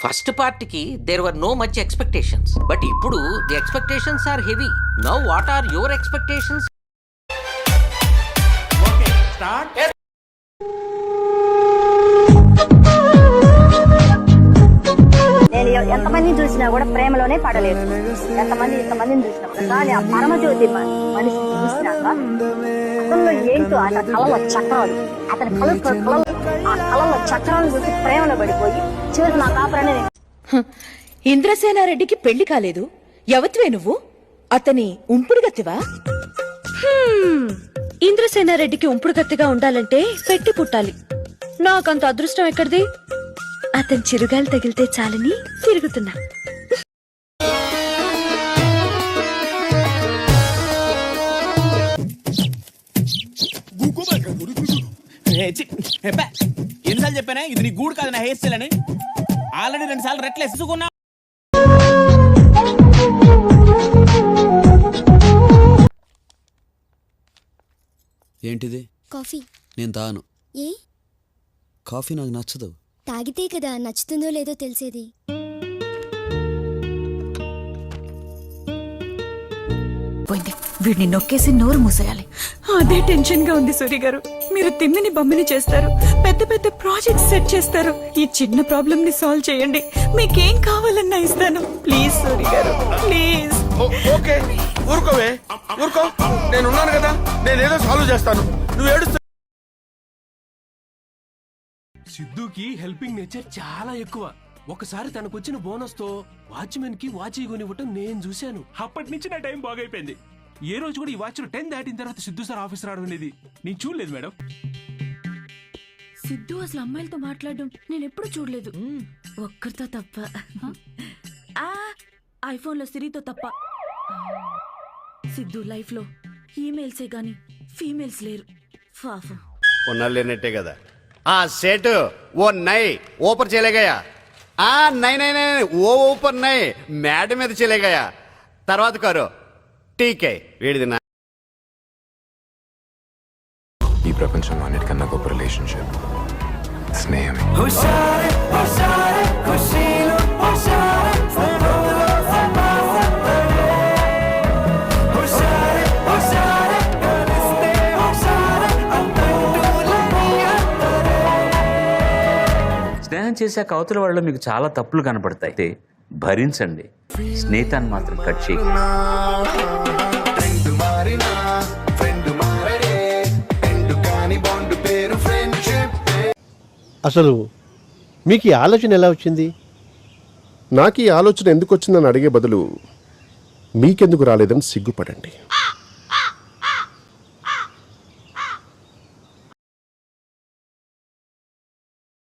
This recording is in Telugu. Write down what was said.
ఫస్ట్ పార్ట్కి there were no much expectations, but ఇప్పుడు the expectations are heavy. Now what are your expectations? నేను ఎంతమందిని చూసినా కూడా ప్రేమలోనే పడలేదు. ఇంతమందిని చూసినప్పుడు కానీ ఆ పరమజ్యోతి మనిషి చూసినాక అతనిలో ఏంటో ఆయన కళలో చక్రాలు, అతని ఆ కళలో చక్రాలను చూసి ప్రేమలో పడిపోయి చివరికి నా కాపురాన్ని. ఇంద్రసేనారెడ్డికి పెళ్లి కాలేదు, ఎవతివే నువ్వు? అతని ఉంపుడు గత్తివా? ఇంద్రసేనారెడ్డికి ఉంపుడు గత్తిగా ఉండాలంటే పెట్టి పుట్టాలి. నాకంత అదృష్టం ఎక్కడిది? అతని చిరుగాలు తగిలితే చాలని తిరుగుతున్నా. ఎన్నిసార్లు చెప్పానా ఇది నీ గూడు కాదు, నా హెయిర్ స్టైల్ అని. ఆల్రెడీ 2 సార్లు రెట్లు వేసుకున్నా. ఏంటిది? కాఫీ. నేను తాను. ఏ? కాఫీ నాకు నచ్చదు. తాగితే కదా నచ్చుతుందో లేదో తెలిసేది. పోయింది, వీడిని నొక్కేసి నోరు మూసేయాలి. అదే టెన్షన్ గా ఉంది సూర్య గారు. మీరు తిమ్మిని బమ్మిని చేస్తారు, పెద్ద పెద్ద ప్రాజెక్ట్స్ సెట్ చేస్తారు. ఈ చిన్న ప్రాబ్లమ్ ని సాల్వ్ చేయండి, మీకేం కావాలన్నా ఇస్తాను. ప్లీజ్ సూర్య గారు, ప్లీజ్. ఓకే, ఊరుకోవే, ఊరుకో. నేనున్నాను కదా, నేనేదో సాల్వ్ చేస్తాను. నువ్వు ఏడుస్తా. సిద్ధుకి హెల్పింగ్ నేచర్ చాలా ఎక్కువ. ఒకసారి తనకొచ్చిన బోనస్ తో వాచ్మెన్ కి వాచ్ కొనివ్వటం నేను చూశాను. అప్పటి నుంచి నా టైం బాగైపోయింది. ఏ రోజు కూడా ఈ వాచ్ 10 దాటిన తర్వాత సిద్ధు సార్ ఆఫీస్ రావడం అనేది నేను చూడలేదు మేడం. సిద్ధు అసలు అమ్మాయిలతో మాట్లాడడం నేను ఎప్పుడు చూడలేదు, ఒక్కరితో తప్ప. ఐఫోన్ లో సిరితో తప్ప. సిద్ధు లైఫ్ లో ఈమెయిల్సే గాని ఫీమేల్స్ లేరు. పాపం. लेने కదా ఆ सेट वो नए ऊपर चले गया. नहीं वो ऊपर नहीं मैड में चले गया. తర్వాత करो ठीक है. వీడిదినా ఈ ప్రపంచంలో అన్నిటికన్నా గొప్ప రిలేషన్షిప్ స్నేహం. స్నేహం చేశాక అవతల వాళ్ళలో మీకు చాలా తప్పులు కనపడతాయి, భరించండి. స్నేహితాన్ని మాత్రం కట్ చేయండి. అసలు మీకు ఈ ఆలోచన ఎలా వచ్చింది? నాకు ఈ ఆలోచన ఎందుకు వచ్చిందని అడిగే బదులు మీకెందుకు రాలేదని సిగ్గుపడండి.